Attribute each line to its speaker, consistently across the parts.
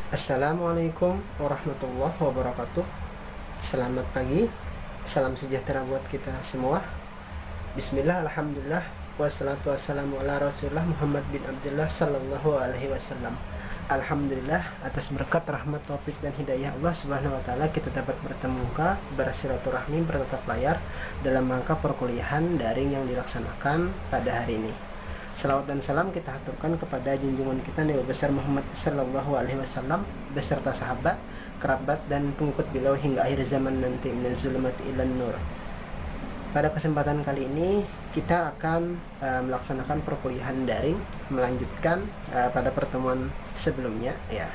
Speaker 1: Assalamualaikum warahmatullahi wabarakatuh. Selamat pagi, salam sejahtera buat kita semua. Bismillah, alhamdulillah, wassalatu wassalamu ala rasulullah Muhammad bin Abdullah sallallahu alaihi wasallam. Alhamdulillah atas berkat rahmat taufik dan hidayah Allah subhanahu wa ta'ala kita dapat bertemu muka, bersilaturahmi, bertatap layar dalam rangka perkuliahan daring yang dilaksanakan pada hari ini. Salawat dan salam kita haturkan kepada junjungan kita Nabi besar Muhammad sallallahu alaihi wasallam beserta sahabat, kerabat dan pengikut beliau hingga akhir zaman nanti minaz zulumati ilan nur. Pada kesempatan kali ini kita akan melaksanakan perkuliahan daring, melanjutkan pada pertemuan sebelumnya ya.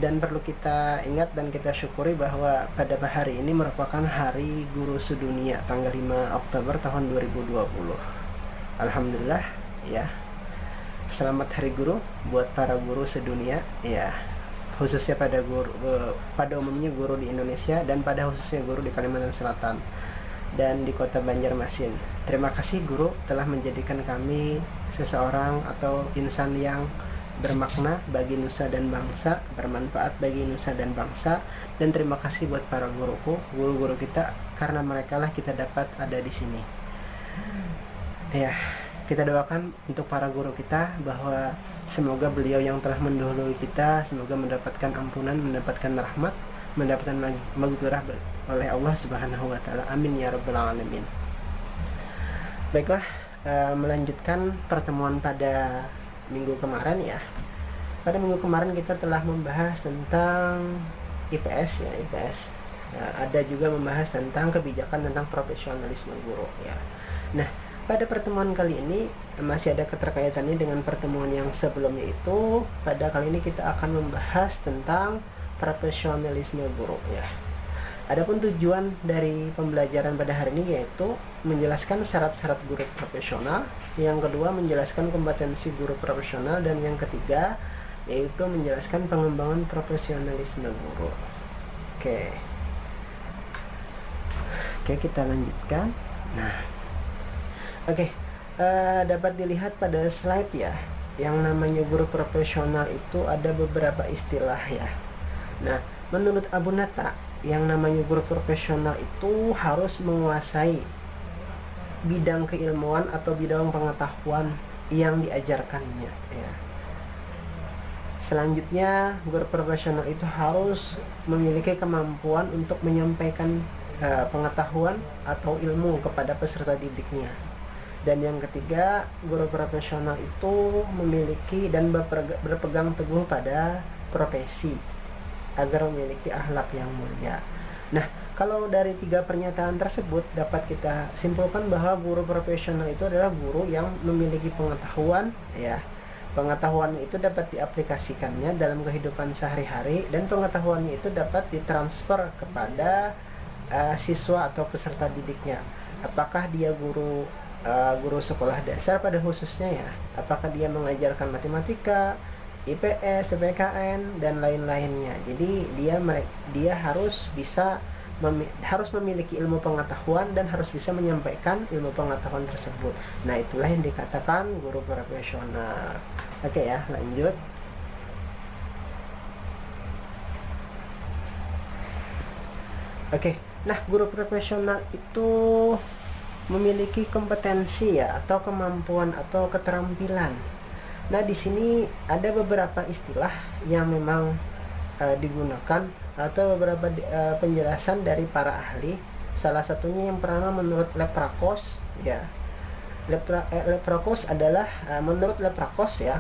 Speaker 1: Dan perlu kita ingat dan kita syukuri bahwa pada hari ini merupakan Hari Guru Sedunia tanggal 5 Oktober tahun 2020. Alhamdulillah ya. Selamat Hari Guru buat para guru sedunia ya. Khususnya pada umumnya guru di Indonesia dan pada khususnya guru di Kalimantan Selatan dan di kota Banjarmasin. Terima kasih guru telah menjadikan kami seseorang atau insan yang bermakna bagi nusa dan bangsa, bermanfaat bagi nusa dan bangsa. Dan terima kasih buat para guruku, guru-guru kita, karena mereka lah kita dapat ada di sini. Ya, kita doakan untuk para guru kita bahwa semoga beliau yang telah mendahului kita semoga mendapatkan ampunan, mendapatkan rahmat, mendapatkan maghfirah oleh Allah Subhanahu wa taala. Amin ya rabbal alamin. Baiklah, melanjutkan pertemuan pada minggu kemarin ya. Pada minggu kemarin kita telah membahas tentang IPS ya, IPS. Ada juga membahas tentang kebijakan tentang profesionalisme guru ya. Nah, pada pertemuan kali ini masih ada keterkaitannya dengan pertemuan yang sebelumnya itu. Pada kali ini kita akan membahas tentang profesionalisme guru ya. Adapun tujuan dari pembelajaran pada hari ini yaitu menjelaskan syarat-syarat guru profesional, yang kedua menjelaskan kompetensi guru profesional, dan yang ketiga yaitu menjelaskan pengembangan profesionalisme guru. Oke, kita lanjutkan. Nah, dapat dilihat pada slide ya, yang namanya guru profesional itu ada beberapa istilah ya. Nah, menurut Abu Nata, yang namanya guru profesional itu harus menguasai bidang keilmuan atau bidang pengetahuan yang diajarkannya ya. Selanjutnya, guru profesional itu harus memiliki kemampuan untuk menyampaikan pengetahuan atau ilmu kepada peserta didiknya. Dan yang ketiga, guru profesional itu memiliki dan berpegang teguh pada profesi agar memiliki akhlak yang mulia. Nah, kalau dari tiga pernyataan tersebut dapat kita simpulkan bahwa guru profesional itu adalah guru yang memiliki pengetahuan ya. Pengetahuan itu dapat diaplikasikannya dalam kehidupan sehari-hari, dan pengetahuannya itu dapat ditransfer kepada siswa atau peserta didiknya. Apakah dia guru sekolah dasar pada khususnya ya, apakah dia mengajarkan matematika, IPS, PPKN dan lain-lainnya. Jadi dia harus memiliki ilmu pengetahuan dan harus bisa menyampaikan ilmu pengetahuan tersebut. Nah, itulah yang dikatakan guru profesional. Oke ya, lanjut. Nah, guru profesional itu memiliki kompetensi ya, atau kemampuan atau keterampilan. Nah, di sini ada beberapa istilah yang memang digunakan atau beberapa penjelasan dari para ahli. Salah satunya yang pertama menurut Leprakos ya. Leprakos adalah menurut Leprakos ya,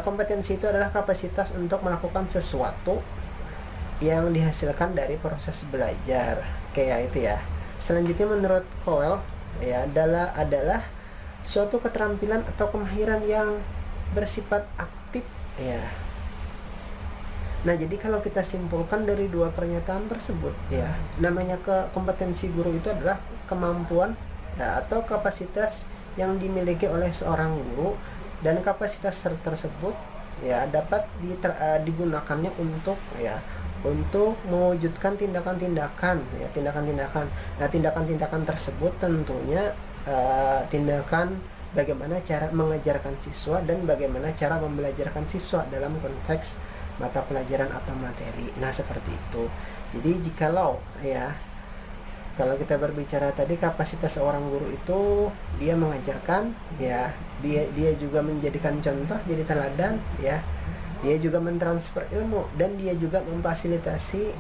Speaker 1: kompetensi itu adalah kapasitas untuk melakukan sesuatu yang dihasilkan dari proses belajar kayak itu ya. Selanjutnya menurut Cowell ya adalah suatu keterampilan atau kemahiran yang bersifat aktif ya. Nah, jadi kalau kita simpulkan dari dua pernyataan tersebut ya, namanya kompetensi guru itu adalah kemampuan ya, atau kapasitas yang dimiliki oleh seorang guru, dan kapasitas tersebut ya dapat digunakannya untuk mewujudkan tindakan-tindakan. Nah, tindakan-tindakan tersebut tentunya tindakan bagaimana cara mengajarkan siswa dan bagaimana cara membelajarkan siswa dalam konteks mata pelajaran atau materi. Nah, seperti itu. Jadi jikalau ya, kalau kita berbicara tadi kapasitas seorang guru itu dia mengajarkan ya, dia juga menjadikan contoh, jadi teladan ya, dia juga mentransfer ilmu dan dia juga memfasilitasi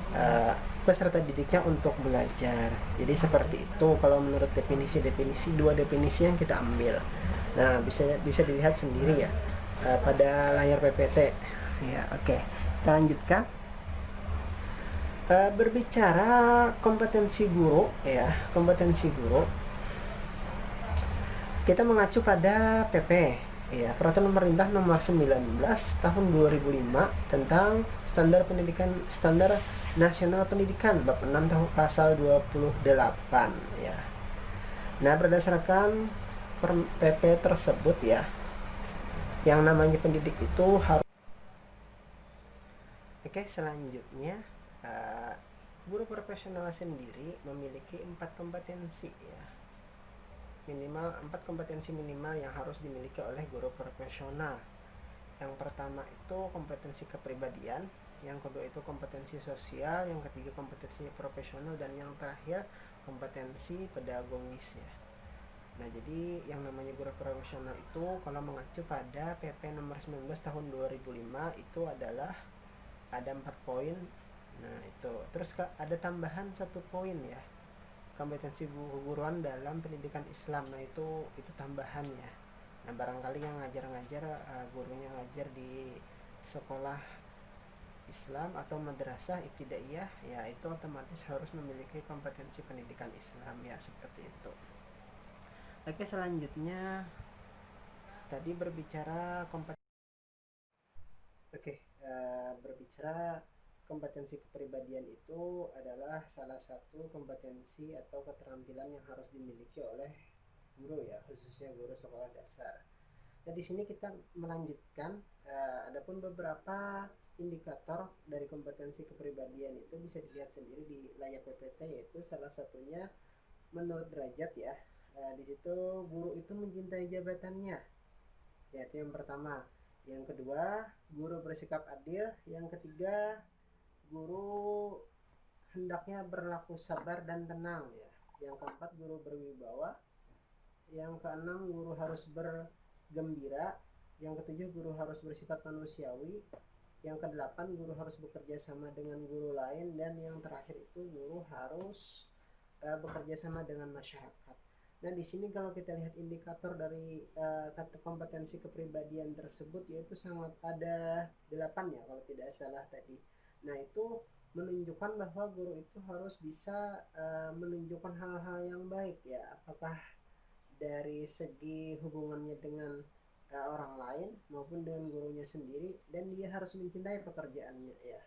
Speaker 1: peserta didiknya untuk belajar. Jadi seperti itu kalau menurut definisi dua definisi yang kita ambil. Nah, bisa dilihat sendiri ya pada layar PPT ya. Oke, kita lanjutkan. Berbicara kompetensi guru ya, kompetensi guru kita mengacu pada PP ya, Peraturan Pemerintah Nomor 19 Tahun 2005 tentang Standar Nasional Pendidikan bab 6 tahun pasal 28 ya. Nah, berdasarkan PP tersebut ya, yang namanya pendidik itu harus. Oke, selanjutnya guru profesional sendiri memiliki 4 kompetensi ya, minimal 4 kompetensi minimal yang harus dimiliki oleh guru profesional. Yang pertama itu kompetensi kepribadian, yang kedua itu kompetensi sosial, yang ketiga kompetensi profesional, dan yang terakhir kompetensi pedagogis ya. Nah, jadi yang namanya guru profesional itu kalau mengacu pada PP nomor 19 tahun 2005 itu adalah ada 4 poin. Nah, itu terus ada tambahan 1 poin ya, kompetensi keguruan dalam pendidikan Islam. Nah, itu tambahannya. Nah, barangkali yang ngajar-ngajar gurunya ngajar di sekolah Islam atau madrasah ibtidaiyah ya, itu otomatis harus memiliki kompetensi pendidikan Islam ya, seperti itu. Oke, selanjutnya tadi berbicara berbicara kompetensi kepribadian itu adalah salah satu kompetensi atau keterampilan yang harus dimiliki oleh guru ya, khususnya guru sekolah dasar. Nah, di sini kita melanjutkan, adapun beberapa indikator dari kompetensi kepribadian itu bisa dilihat sendiri di layar PPT, yaitu salah satunya menurut derajat ya. Di situ guru itu mencintai jabatannya, yaitu yang pertama. Yang kedua, guru bersikap adil. Yang ketiga, guru hendaknya berlaku sabar dan tenang ya. Yang keempat, guru berwibawa. Yang keenam, guru harus bergembira. Yang ketujuh, guru harus bersifat manusiawi. Yang kedelapan, guru harus bekerja sama dengan guru lain. Dan yang terakhir itu, guru harus bekerja sama dengan masyarakat. Nah, di sini kalau kita lihat indikator dari kata kompetensi kepribadian tersebut, yaitu sangat ada 8 ya kalau tidak salah tadi. Nah, itu menunjukkan bahwa guru itu harus bisa menunjukkan hal-hal yang baik ya, apakah dari segi hubungannya dengan orang lain maupun dengan gurunya sendiri, dan dia harus mencintai pekerjaannya ya.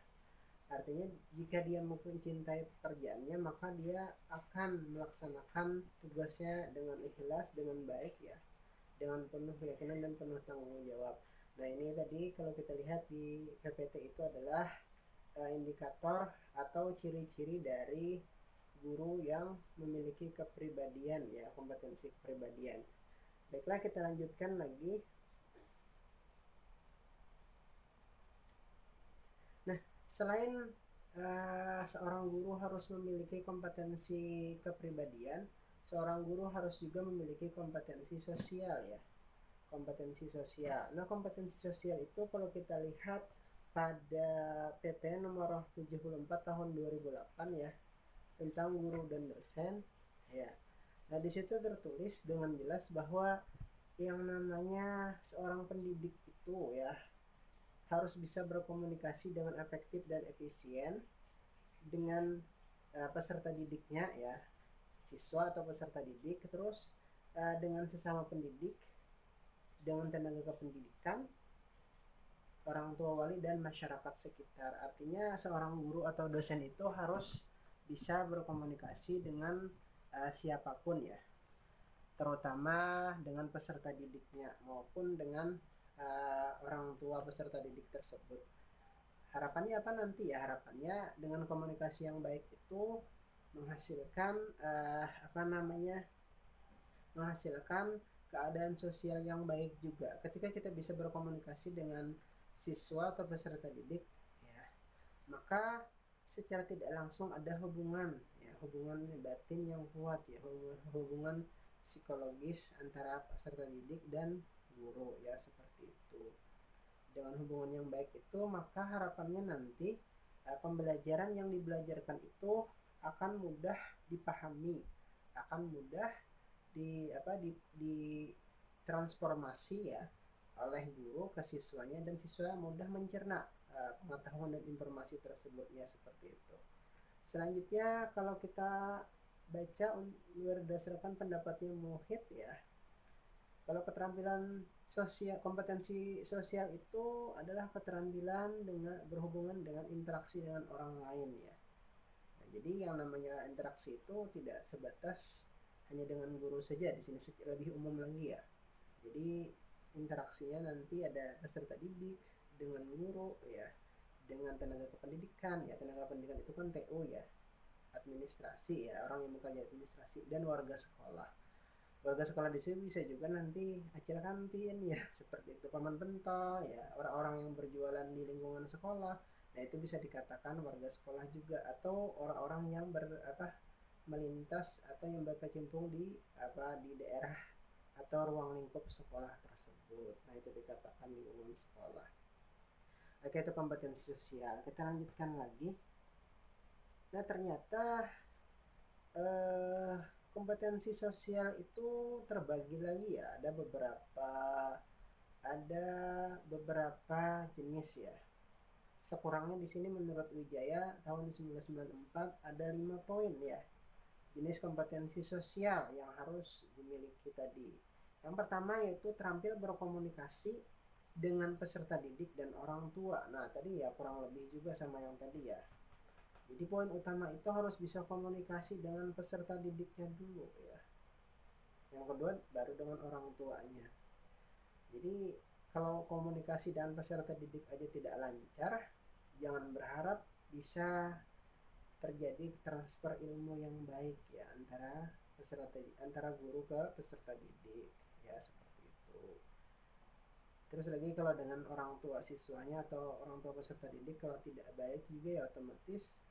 Speaker 1: Artinya jika dia mencintai pekerjaannya, maka dia akan melaksanakan tugasnya dengan ikhlas, dengan baik ya, dengan penuh keyakinan dan penuh tanggung jawab. Nah, ini tadi kalau kita lihat di PPT itu adalah indikator atau ciri-ciri dari guru yang memiliki kepribadian ya, kompetensi kepribadian. Baiklah, kita lanjutkan lagi. Nah, selain seorang guru harus memiliki kompetensi kepribadian, seorang guru harus juga memiliki kompetensi sosial ya. Kompetensi sosial. Nah, kompetensi sosial itu kalau kita lihat pada PP nomor 74 tahun 2008 ya, tentang guru dan dosen ya. Nah, di situ tertulis dengan jelas bahwa yang namanya seorang pendidik itu ya harus bisa berkomunikasi dengan efektif dan efisien dengan peserta didiknya ya, siswa atau peserta didik, terus dengan sesama pendidik, dengan tenaga kependidikan, orang tua, wali, dan masyarakat sekitar. Artinya seorang guru atau dosen itu harus bisa berkomunikasi dengan siapapun ya, terutama dengan peserta didiknya maupun dengan orang tua peserta didik tersebut. Harapannya apa nanti ya? Harapannya dengan komunikasi yang baik itu menghasilkan menghasilkan keadaan sosial yang baik juga. Ketika kita bisa berkomunikasi dengan siswa atau peserta didik, maka secara tidak langsung ada hubungan ya, hubungan batin yang kuat ya, hubungan psikologis antara peserta didik dan guru ya, seperti itu. Dengan hubungan yang baik itu, maka harapannya nanti pembelajaran yang dibelajarkan itu akan mudah dipahami, akan mudah di transformasi ya oleh guru ke siswanya, dan siswa mudah mencerna pengetahuan dan informasi tersebut ya, seperti itu. Selanjutnya kalau kita baca berdasarkan pendapatnya Muhid ya, kalau keterampilan sosial, kompetensi sosial itu adalah keterampilan dengan berhubungan dengan interaksi dengan orang lain ya. Nah, jadi yang namanya interaksi itu tidak sebatas hanya dengan guru saja, di sini lebih umum lagi ya. Jadi interaksinya nanti ada peserta didik dengan guru ya, dengan tenaga kependidikan ya. Tenaga pendidikan itu kan TO ya, administrasi ya, orang yang bekerja administrasi, dan warga sekolah. Warga sekolah di sini bisa juga nanti acara kantin ya, seperti itu, paman pentol ya, orang-orang yang berjualan di lingkungan sekolah. Nah, itu bisa dikatakan warga sekolah juga, atau orang-orang yang melintas atau yang berkecimpung di daerah atau ruang lingkup sekolah tersebut. Nah, itu dikatakan lingkungan sekolah. Oke, itu kompetensi sosial. Kita lanjutkan lagi. Nah, ternyata kompetensi sosial itu terbagi lagi ya, ada beberapa jenis ya. Sekurangnya di sini menurut Wijaya tahun 1994 ada 5 poin ya, jenis kompetensi sosial yang harus dimiliki tadi. Yang pertama yaitu terampil berkomunikasi dengan peserta didik dan orang tua. Nah, tadi ya kurang lebih juga sama yang tadi ya. Jadi poin utama itu harus bisa komunikasi dengan peserta didiknya dulu ya. Yang kedua baru dengan orang tuanya. Jadi kalau komunikasi dengan peserta didik aja tidak lancar, jangan berharap bisa terjadi transfer ilmu yang baik ya antara guru ke peserta didik ya, seperti itu. Terus lagi kalau dengan orang tua siswanya atau orang tua peserta didik kalau tidak baik juga ya, otomatis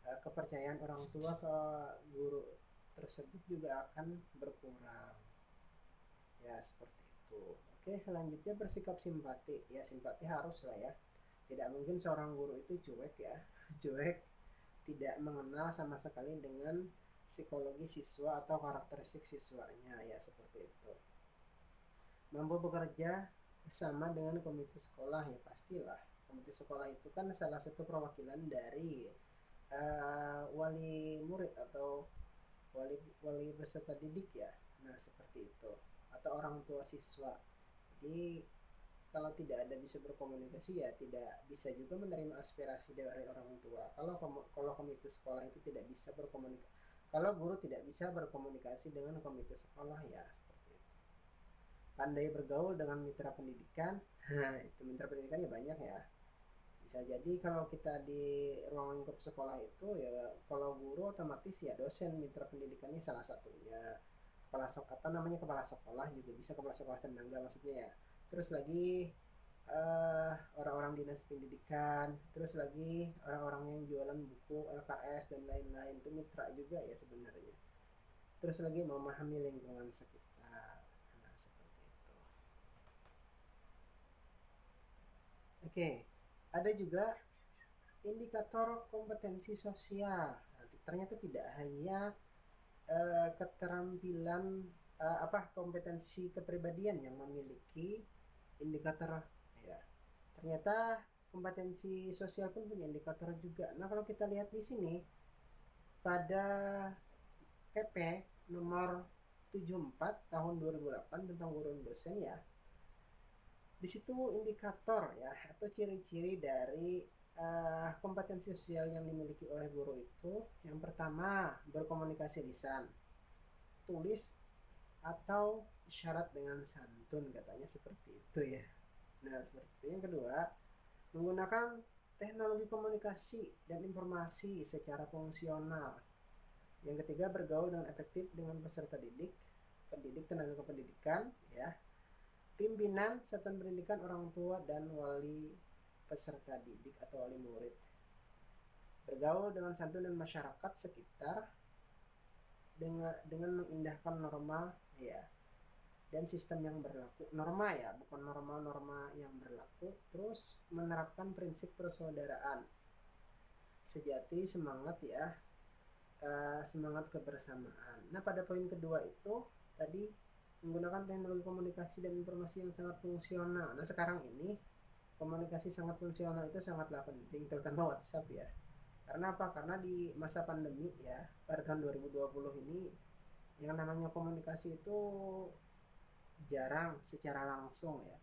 Speaker 1: kepercayaan orang tua ke guru tersebut juga akan berkurang ya, seperti itu. Oke, selanjutnya bersikap simpati ya. Simpati harus lah ya, tidak mungkin seorang guru itu cuek ya cuek, tidak mengenal sama sekali dengan psikologi siswa atau karakteristik siswanya ya, seperti itu. Mampu bekerja bersama dengan komite sekolah ya, pastilah. Komite sekolah itu kan salah satu perwakilan dari wali murid atau wali peserta didik ya. Nah, seperti itu, atau orang tua siswa. Jadi kalau tidak ada bisa berkomunikasi ya tidak bisa juga menerima aspirasi dari orang tua. Kalau komite sekolah itu tidak bisa berkomunikasi, kalau guru tidak bisa berkomunikasi dengan komite sekolah ya, seperti itu. Pandai bergaul dengan mitra pendidikan. Nah, itu mitra pendidikannya banyak ya. Bisa jadi kalau kita di ruang lingkup sekolah itu ya, kalau guru otomatis ya dosen, mitra pendidikannya salah satunya. Kepala sekolah juga bisa, kepala sekolah tenaga maksudnya ya. Terus lagi orang-orang dinas pendidikan, terus lagi orang-orang yang jualan buku, LKS dan lain-lain, itu mitra juga ya sebenarnya. Terus lagi memahami lingkungan sekitar. Nah, seperti itu. Oke, ada juga indikator kompetensi sosial. Nah, ternyata tidak hanya keterampilan kompetensi kepribadian yang memiliki indikator ya. Ternyata kompetensi sosial pun punya indikator juga. Nah, kalau kita lihat di sini pada PP nomor 74 tahun 2008 tentang guru dan dosen ya. Di situ indikator ya atau ciri-ciri dari kompetensi sosial yang dimiliki oleh guru itu, yang pertama berkomunikasi lisan, tulis atau isyarat dengan santun, katanya seperti itu ya. Nah, seperti itu. Yang kedua, menggunakan teknologi komunikasi dan informasi secara fungsional. Yang ketiga, bergaul dengan efektif dengan peserta didik, pendidik, tenaga kependidikan ya, pimpinan, satuan pendidikan, orang tua dan wali peserta didik atau wali murid. bergaul dengan santun dan masyarakat sekitar dengan mengindahkan norma ya dan sistem yang berlaku, norma ya, bukan norma-norma yang berlaku, terus menerapkan prinsip persaudaraan sejati, semangat ya, semangat kebersamaan. Nah, pada poin kedua itu tadi menggunakan teknologi komunikasi dan informasi yang sangat fungsional. Nah, sekarang ini komunikasi sangat fungsional itu sangatlah penting, terutama WhatsApp ya. Karena apa? Karena di masa pandemi ya, pada tahun 2020 ini yang namanya komunikasi itu jarang secara langsung ya.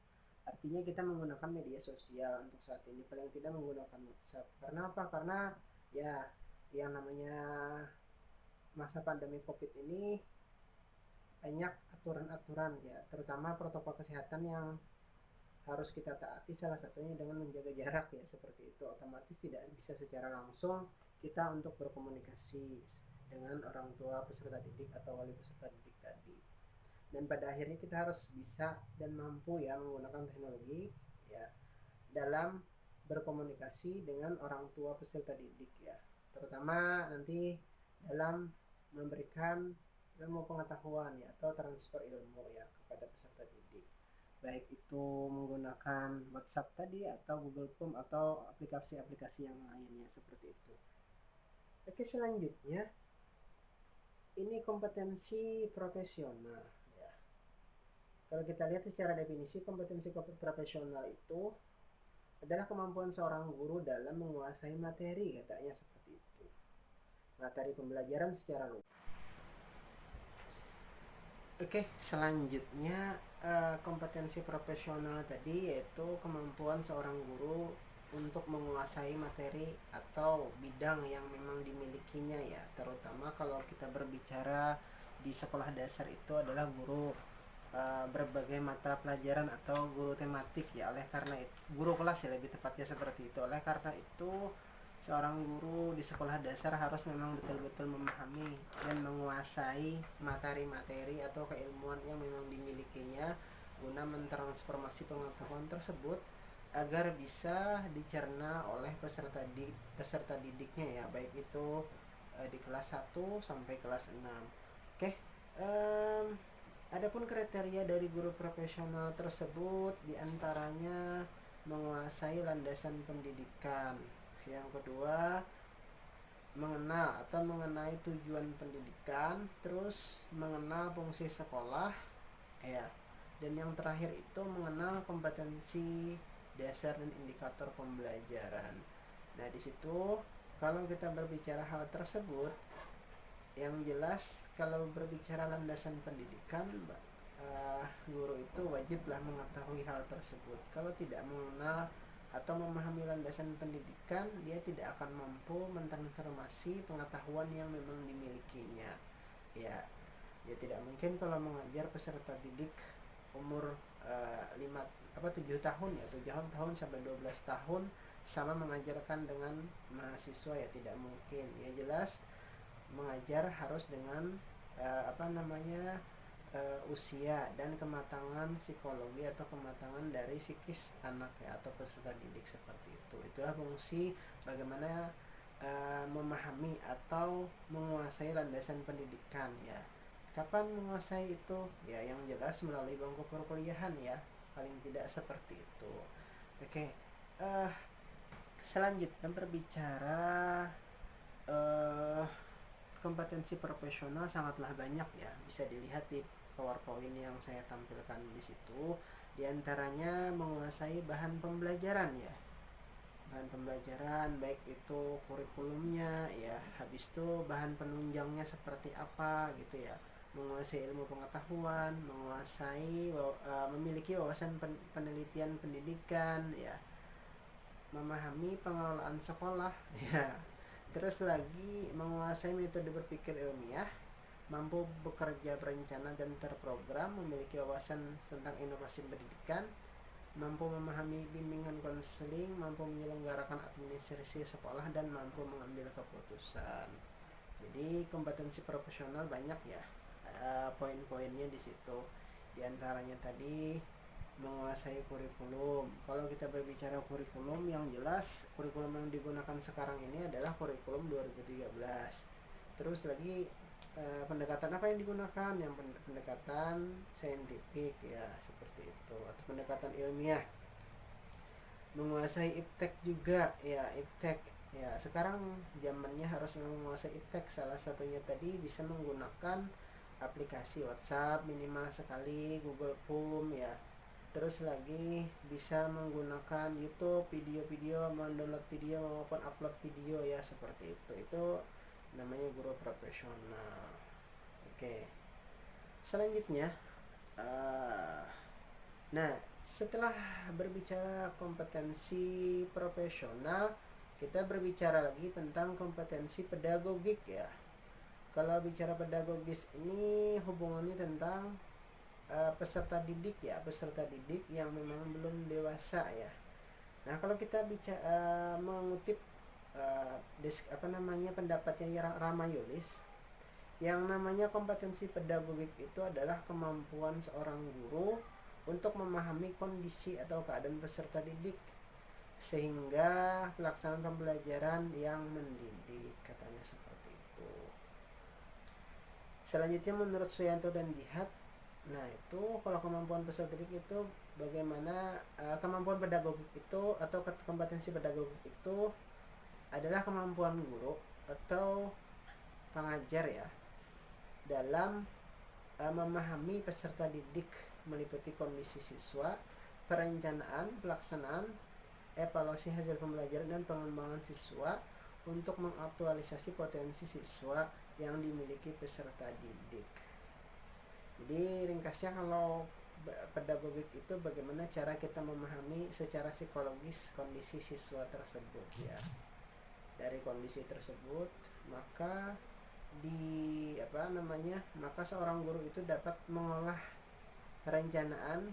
Speaker 1: Artinya kita menggunakan media sosial untuk saat ini, paling tidak menggunakan WhatsApp. Karena apa? Karena ya yang namanya masa pandemi COVID ini banyak aturan-aturan ya, terutama protokol kesehatan yang harus kita taati, salah satunya dengan menjaga jarak ya, seperti itu. Otomatis tidak bisa secara langsung kita untuk berkomunikasi dengan orang tua peserta didik atau wali peserta didik tadi. Dan pada akhirnya kita harus bisa dan mampu ya menggunakan teknologi ya dalam berkomunikasi dengan orang tua peserta didik ya, terutama nanti dalam memberikan ilmu pengetahuan ya atau transfer ilmu ya kepada peserta didik, baik itu menggunakan WhatsApp tadi atau Google Form atau aplikasi-aplikasi yang lainnya seperti itu. Oke, selanjutnya ini kompetensi profesional ya. Kalau kita lihat secara definisi, kompetensi profesional itu adalah kemampuan seorang guru dalam menguasai materi, katanya seperti itu. Materi pembelajaran secara luas. Oke, selanjutnya kompetensi profesional tadi yaitu kemampuan seorang guru untuk menguasai materi atau bidang yang memang dimilikinya ya, terutama kalau kita berbicara di sekolah dasar itu adalah guru berbagai mata pelajaran atau guru tematik ya. Oleh karena itu, guru kelas ya lebih tepatnya seperti itu. Oleh karena itu seorang guru di sekolah dasar harus memang betul-betul memahami dan menguasai materi-materi atau keilmuan yang memang dimilikinya guna mentransformasi pengetahuan tersebut agar bisa dicerna oleh peserta didiknya ya, baik itu di kelas 1 sampai kelas 6. Oke, adapun kriteria dari guru profesional tersebut diantaranya menguasai landasan pendidikan. Yang kedua, mengenal atau mengenai tujuan pendidikan, terus mengenal fungsi sekolah ya. Dan yang terakhir itu mengenal kompetensi dasar dan indikator pembelajaran. Nah, di situ kalau kita berbicara hal tersebut, yang jelas kalau berbicara landasan pendidikan, guru itu wajiblah mengetahui hal tersebut. Kalau tidak mengenal atau memahami landasan pendidikan, dia tidak akan mampu mentransformasi pengetahuan yang memang dimilikinya ya. Dia tidak mungkin kalau mengajar peserta didik umur 7 tahun ya, 7 tahun sampai 12 tahun sama mengajarkan dengan mahasiswa ya, tidak mungkin ya. Jelas mengajar harus dengan usia dan kematangan psikologi atau kematangan dari psikis anak ya atau peserta didik seperti itu. Itulah fungsi bagaimana memahami atau menguasai landasan pendidikan ya. Kapan menguasai itu ya, yang jelas melalui bangku perkuliahan ya, paling tidak seperti itu. Oke, selanjutnya berbicara kompetensi profesional sangatlah banyak ya, bisa dilihat di PowerPoint yang saya tampilkan di situ. Di antaranya menguasai bahan pembelajaran ya, bahan pembelajaran baik itu kurikulumnya ya, habis itu bahan penunjangnya seperti apa gitu ya, menguasai ilmu pengetahuan, menguasai memiliki wawasan penelitian pendidikan ya, memahami pengelolaan sekolah ya, terus lagi menguasai metode berpikir ilmiah, mampu bekerja berencana dan terprogram, memiliki wawasan tentang inovasi pendidikan, mampu memahami bimbingan konseling, mampu menyelenggarakan administrasi sekolah, dan mampu mengambil keputusan. Jadi kompetensi profesional banyak ya, poin-poinnya di situ. Di antaranya tadi menguasai kurikulum. Kalau kita berbicara kurikulum, yang jelas kurikulum yang digunakan sekarang ini adalah kurikulum 2013. Terus lagi pendekatan apa yang digunakan? Yang pendekatan saintifik ya, seperti itu, atau pendekatan ilmiah. Menguasai iptek juga ya, iptek ya, sekarang zamannya harus menguasai iptek. Salah satunya tadi bisa menggunakan aplikasi WhatsApp minimal sekali, Google Form ya. Terus lagi bisa menggunakan YouTube, video-video, mendownload video maupun upload video ya, seperti itu. Itu namanya guru profesional. Oke. Selanjutnya, uh, nah setelah berbicara kompetensi profesional, kita berbicara lagi tentang kompetensi pedagogik ya. Kalau bicara pedagogis ini hubungannya tentang peserta didik ya, peserta didik yang memang belum dewasa ya. Nah kalau kita bicara mengutip pendapatnya Rama Yulis, yang namanya kompetensi pedagogik itu adalah kemampuan seorang guru untuk memahami kondisi atau keadaan peserta didik sehingga pelaksanaan pembelajaran yang mendidik, katanya seperti itu. Selanjutnya menurut Suyanto dan Jihad, nah itu kalau kemampuan peserta didik itu bagaimana, kemampuan pedagogik itu atau kompetensi pedagogik itu adalah kemampuan guru atau pengajar ya dalam memahami peserta didik, meliputi kondisi siswa, perencanaan, pelaksanaan, evaluasi hasil pembelajaran dan pengembangan siswa untuk mengaktualisasi potensi siswa yang dimiliki peserta didik. Jadi ringkasnya kalau pedagogik itu bagaimana cara kita memahami secara psikologis kondisi siswa tersebut ya. Dari kondisi tersebut maka maka seorang guru itu dapat mengolah perencanaan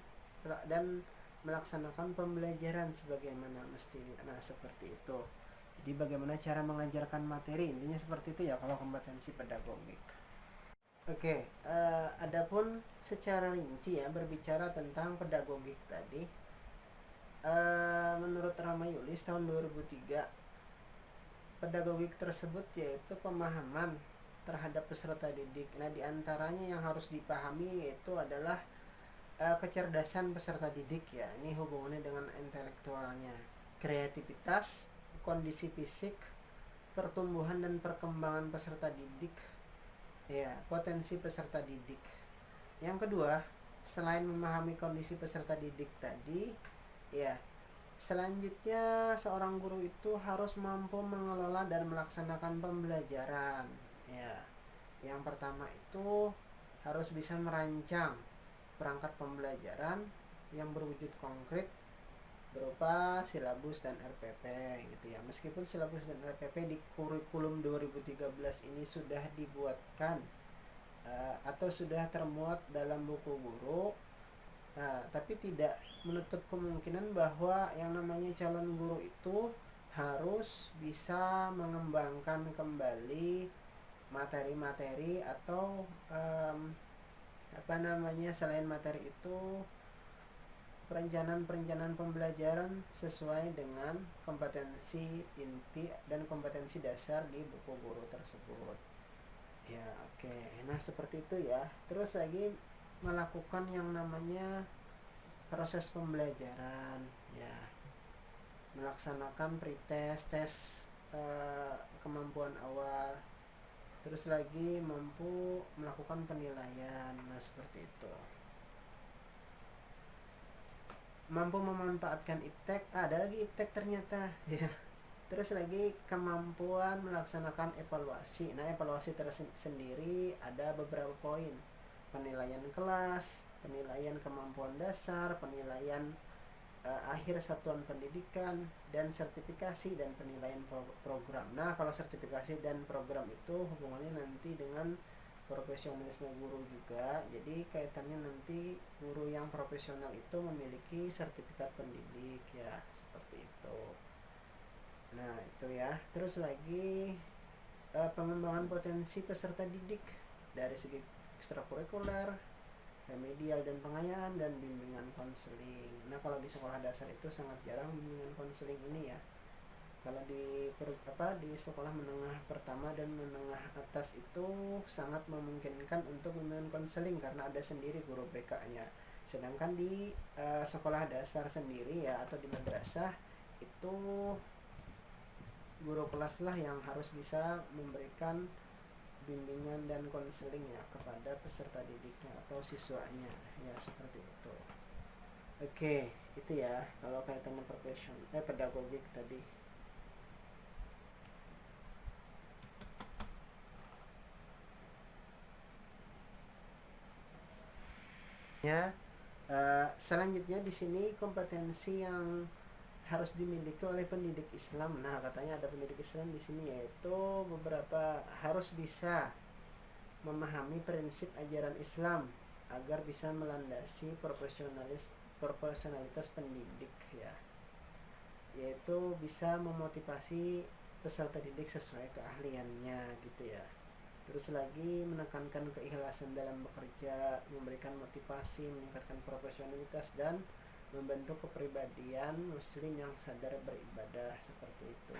Speaker 1: dan melaksanakan pembelajaran sebagaimana mestinya. Nah seperti itu. Jadi bagaimana cara mengajarkan materi, intinya seperti itu ya kalau kompetensi pedagogik. Oke, adapun secara rinci ya berbicara tentang pedagogik tadi, menurut Rama Yulis tahun 2003, pedagogik tersebut yaitu pemahaman terhadap peserta didik. Nah, diantaranya yang harus dipahami yaitu adalah kecerdasan peserta didik ya. Ini hubungannya dengan intelektualnya, kreativitas, kondisi fisik, pertumbuhan dan perkembangan peserta didik, ya, potensi peserta didik. Yang kedua, selain memahami kondisi peserta didik tadi, ya, selanjutnya seorang guru itu harus mampu mengelola dan melaksanakan pembelajaran. Ya, yang pertama itu harus bisa merancang perangkat pembelajaran yang berwujud konkret berupa silabus dan RPP gitu ya. Meskipun silabus dan RPP di kurikulum 2013 ini sudah dibuatkan atau sudah termuat dalam buku guru, tapi tidak menutup kemungkinan bahwa yang namanya calon guru itu harus bisa mengembangkan kembali materi-materi atau selain materi itu perencanaan pembelajaran sesuai dengan kompetensi inti dan kompetensi dasar di buku guru tersebut. Ya, oke. Nah, seperti itu ya. Terus lagi melakukan yang namanya proses pembelajaran ya. Melaksanakan pretest, tes kemampuan awal. Terus lagi mampu melakukan penilaian. Nah, seperti itu. Mampu memanfaatkan iptek, ada lagi iptek ternyata ya. Terus lagi kemampuan melaksanakan evaluasi. Nah, evaluasi tersendiri ada beberapa poin: penilaian kelas, penilaian kemampuan dasar, penilaian akhir satuan pendidikan, dan sertifikasi dan penilaian program. Nah, kalau sertifikasi dan program itu hubungannya nanti dengan profesionalisme guru juga. Jadi kaitannya nanti guru yang profesional itu memiliki sertifikat pendidik ya, seperti itu. Nah, itu ya. Terus lagi pengembangan potensi peserta didik dari segi ekstrakurikuler, remedial dan pengayaan, dan bimbingan konseling. Nah, kalau di sekolah dasar itu sangat jarang bimbingan konseling ini ya. Kalau di sekolah menengah pertama dan menengah atas itu sangat memungkinkan untuk bimbingan konseling karena ada sendiri guru BK-nya. Sedangkan di sekolah dasar sendiri ya, atau di madrasah itu guru kelas lah yang harus bisa memberikan bimbingan dan konseling ya kepada peserta didiknya atau siswanya ya, seperti itu. Oke, itu ya kalau kaitannya pedagogik tadi. Ya, selanjutnya di sini kompetensi yang harus dimiliki oleh pendidik Islam. Nah, katanya ada pendidik Islam di sini, yaitu beberapa harus bisa memahami prinsip ajaran Islam agar bisa melandasi profesionalitas pendidik ya, yaitu bisa memotivasi peserta didik sesuai keahliannya gitu ya. Terus lagi menekankan keikhlasan dalam bekerja, memberikan motivasi, meningkatkan profesionalitas, dan membentuk kepribadian muslim yang sadar beribadah, seperti itu.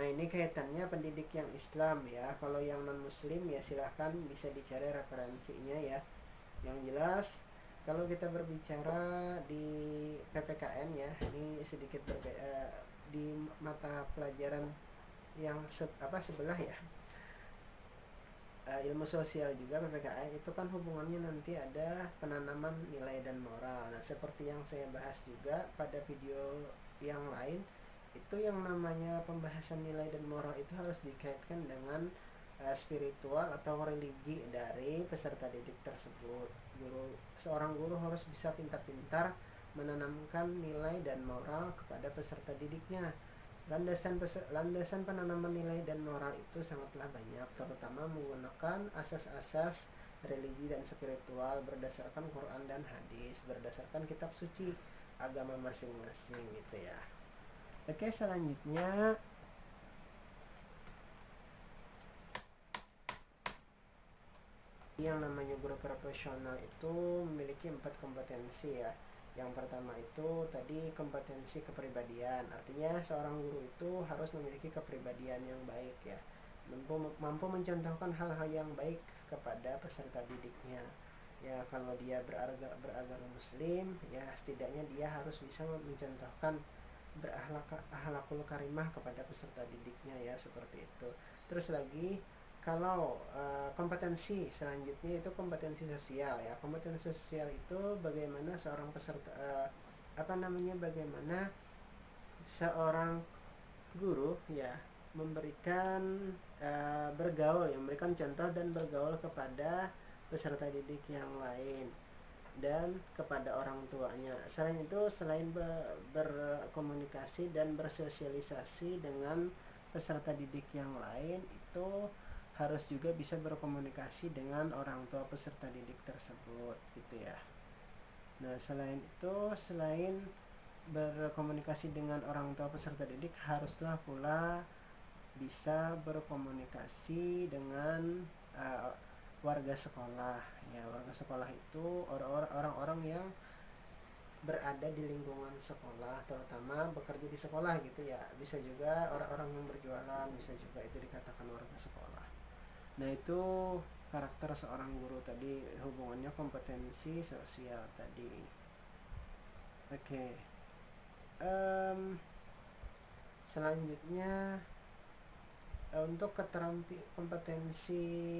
Speaker 1: Nah, ini kaitannya pendidik yang Islam ya. Kalau yang non muslim ya silahkan bisa dicari referensinya ya. Yang jelas kalau kita berbicara di PPKN ya, ini sedikit berbeda di mata pelajaran yang sebelah ya, ilmu sosial juga PPKN itu kan hubungannya nanti ada penanaman nilai dan moral. Nah, seperti yang saya bahas juga pada video yang lain, itu yang namanya pembahasan nilai dan moral itu harus dikaitkan dengan spiritual atau religi dari peserta didik tersebut. Seorang guru harus bisa pintar-pintar menanamkan nilai dan moral kepada peserta didiknya. Landasan penanaman nilai dan moral itu sangatlah banyak, terutama menggunakan asas-asas religi dan spiritual berdasarkan Quran dan hadis, berdasarkan kitab suci agama masing-masing gitu ya. Oke, selanjutnya yang namanya guru profesional itu memiliki 4 kompetensi ya. Yang pertama itu tadi kompetensi kepribadian, artinya seorang guru itu harus memiliki kepribadian yang baik ya, mampu mencontohkan hal-hal yang baik kepada peserta didiknya ya. Kalau dia beragama muslim ya, setidaknya dia harus bisa mencontohkan berakhlakul karimah kepada peserta didiknya ya, seperti itu. Terus lagi kalau kompetensi selanjutnya itu kompetensi sosial ya. Kompetensi sosial itu bagaimana seorang peserta bagaimana seorang guru ya memberikan bergaul ya, memberikan contoh dan bergaul kepada peserta didik yang lain dan kepada orang tuanya. Selain itu, selain berkomunikasi dan bersosialisasi dengan peserta didik yang lain, itu harus juga bisa berkomunikasi dengan orang tua peserta didik tersebut gitu ya. Nah, selain berkomunikasi dengan orang tua peserta didik, haruslah pula bisa berkomunikasi dengan warga sekolah ya. Warga sekolah itu orang-orang yang berada di lingkungan sekolah, terutama bekerja di sekolah gitu ya. Bisa juga orang-orang yang berjualan, bisa juga itu dikatakan warga sekolah. Nah, itu karakter seorang guru tadi, hubungannya kompetensi sosial tadi. Oke. Selanjutnya untuk kompetensi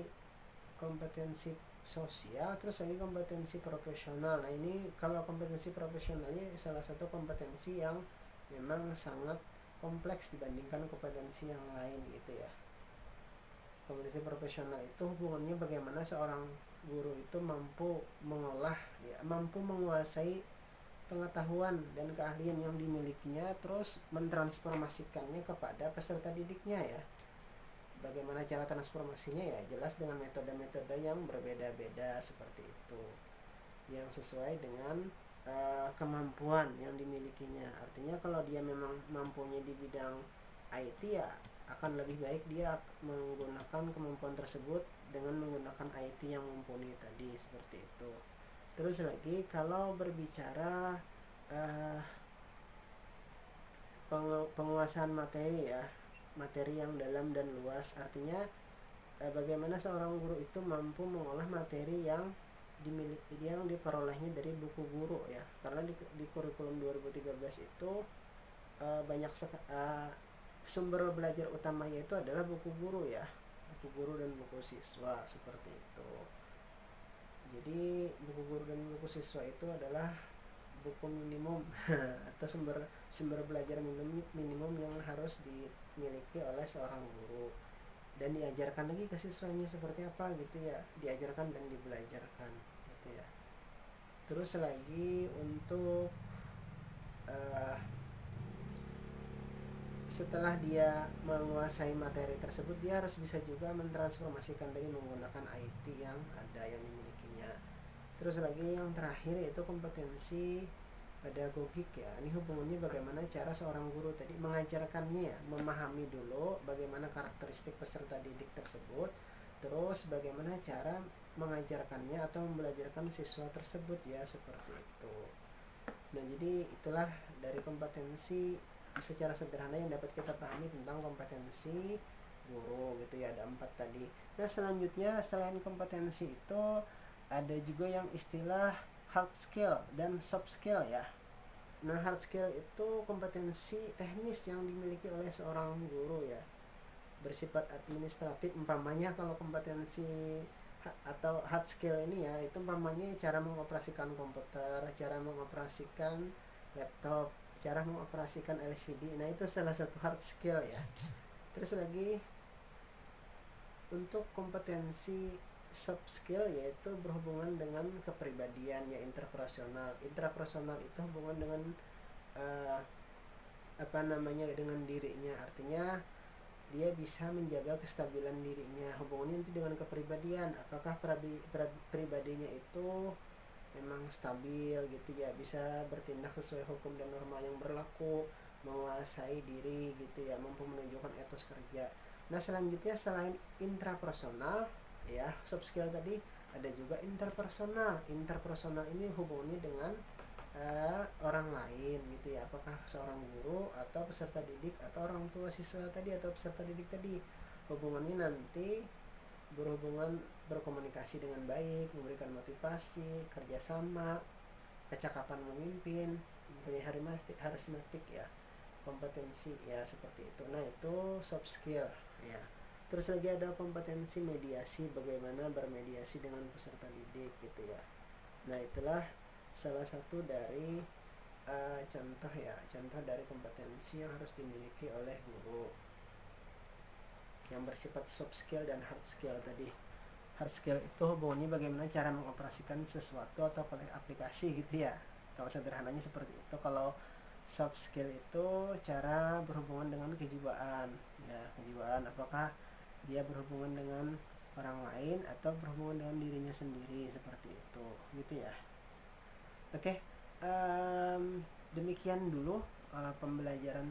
Speaker 1: sosial, terus lagi kompetensi profesional. Nah, ini kalau kompetensi profesionalnya salah satu kompetensi yang memang sangat kompleks dibandingkan kompetensi yang lain gitu ya. Kompetensi profesional itu hubungannya bagaimana seorang guru itu mampu mengolah ya, mampu menguasai pengetahuan dan keahlian yang dimilikinya, terus mentransformasikannya kepada peserta didiknya ya. Bagaimana cara transformasinya ya, jelas dengan metode-metode yang berbeda-beda seperti itu, yang sesuai dengan kemampuan yang dimilikinya. Artinya kalau dia memang mampunya di bidang IT ya, akan lebih baik dia menggunakan kemampuan tersebut dengan menggunakan IT yang mumpuni tadi, seperti itu. Terus lagi kalau berbicara penguasaan materi ya, materi yang dalam dan luas, artinya bagaimana seorang guru itu mampu mengolah materi yang diperolehnya dari buku guru ya, karena di kurikulum 2013 itu banyak sumber belajar utamanya itu adalah buku guru ya, buku guru dan buku siswa seperti itu. Jadi buku guru dan buku siswa itu adalah buku minimum atau sumber belajar minimum yang harus dimiliki oleh seorang guru, dan diajarkan lagi ke siswanya seperti apa gitu ya, diajarkan dan dibelajarkan gitu ya. Terus lagi untuk setelah dia menguasai materi tersebut, dia harus bisa juga mentransformasikan tadi menggunakan IT yang ada yang dimilikinya. Terus lagi yang terakhir yaitu kompetensi pedagogik ya. Ini hubungannya bagaimana cara seorang guru tadi mengajarkannya ya, memahami dulu bagaimana karakteristik peserta didik tersebut, terus bagaimana cara mengajarkannya atau membelajarkan siswa tersebut ya, seperti itu. Nah, jadi itulah dari kompetensi secara sederhana yang dapat kita pahami tentang kompetensi guru gitu ya, ada 4 tadi. Nah, selanjutnya selain kompetensi itu ada juga yang istilah hard skill dan soft skill ya. Nah, hard skill itu kompetensi teknis yang dimiliki oleh seorang guru ya, bersifat administratif. Umpamanya kalau kompetensi atau hard skill ini ya, itu umpamanya cara mengoperasikan komputer, cara mengoperasikan laptop, cara mengoperasikan LCD. Nah, itu salah satu hard skill ya. Terus lagi untuk kompetensi soft skill yaitu berhubungan dengan kepribadian ya, interpersonal. Interpersonal itu hubungan dengan dengan dirinya, artinya dia bisa menjaga kestabilan dirinya. Hubungannya nanti dengan kepribadian, apakah pribadinya itu memang stabil gitu ya, bisa bertindak sesuai hukum dan norma yang berlaku, menguasai diri gitu ya, mampu menunjukkan etos kerja. Nah, selanjutnya selain intrapersonal ya, soft skill tadi, ada juga interpersonal. Interpersonal ini hubungannya dengan orang lain gitu ya, apakah seorang guru atau peserta didik atau orang tua siswa tadi atau peserta didik tadi. Hubungannya nanti berhubungan berkomunikasi dengan baik, memberikan motivasi, kerjasama, kecakapan memimpin, mempunyai harismatik ya, kompetensi ya, seperti itu. Nah, itu soft skill ya. Terus lagi ada kompetensi mediasi, bagaimana bermediasi dengan peserta didik gitu ya. Nah, itulah salah satu dari contoh dari kompetensi yang harus dimiliki oleh guru yang bersifat soft skill dan hard skill tadi. Hard skill itu hubungannya bagaimana cara mengoperasikan sesuatu atau aplikasi gitu ya, kalau sederhananya seperti itu. Kalau soft skill itu cara berhubungan dengan kejiwaan ya, kejiwaan, apakah dia berhubungan dengan orang lain atau berhubungan dengan dirinya sendiri, seperti itu gitu ya. Oke, demikian dulu pembelajaran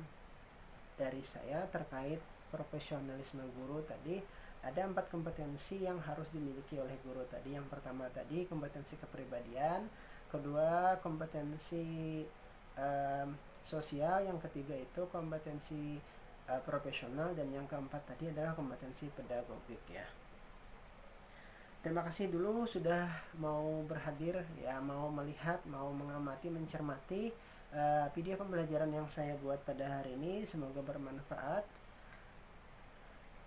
Speaker 1: dari saya terkait profesionalisme guru tadi. Ada 4 kompetensi yang harus dimiliki oleh guru tadi. Yang pertama tadi kompetensi kepribadian, kedua kompetensi sosial, yang ketiga itu kompetensi profesional, dan yang keempat tadi adalah kompetensi pedagogik ya. Terima kasih dulu sudah mau berhadir ya, mau melihat, mau mengamati, mencermati video pembelajaran yang saya buat pada hari ini. Semoga bermanfaat.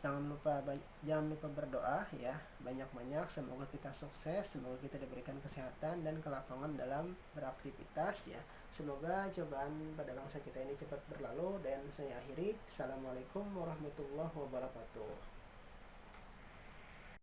Speaker 1: Jangan lupa berdoa ya, banyak-banyak. Semoga kita sukses, semoga kita diberikan kesehatan dan kelapangan dalam beraktivitas ya. Semoga cobaan pada bangsa kita ini cepat berlalu, dan saya akhiri. Assalamualaikum warahmatullahi wabarakatuh.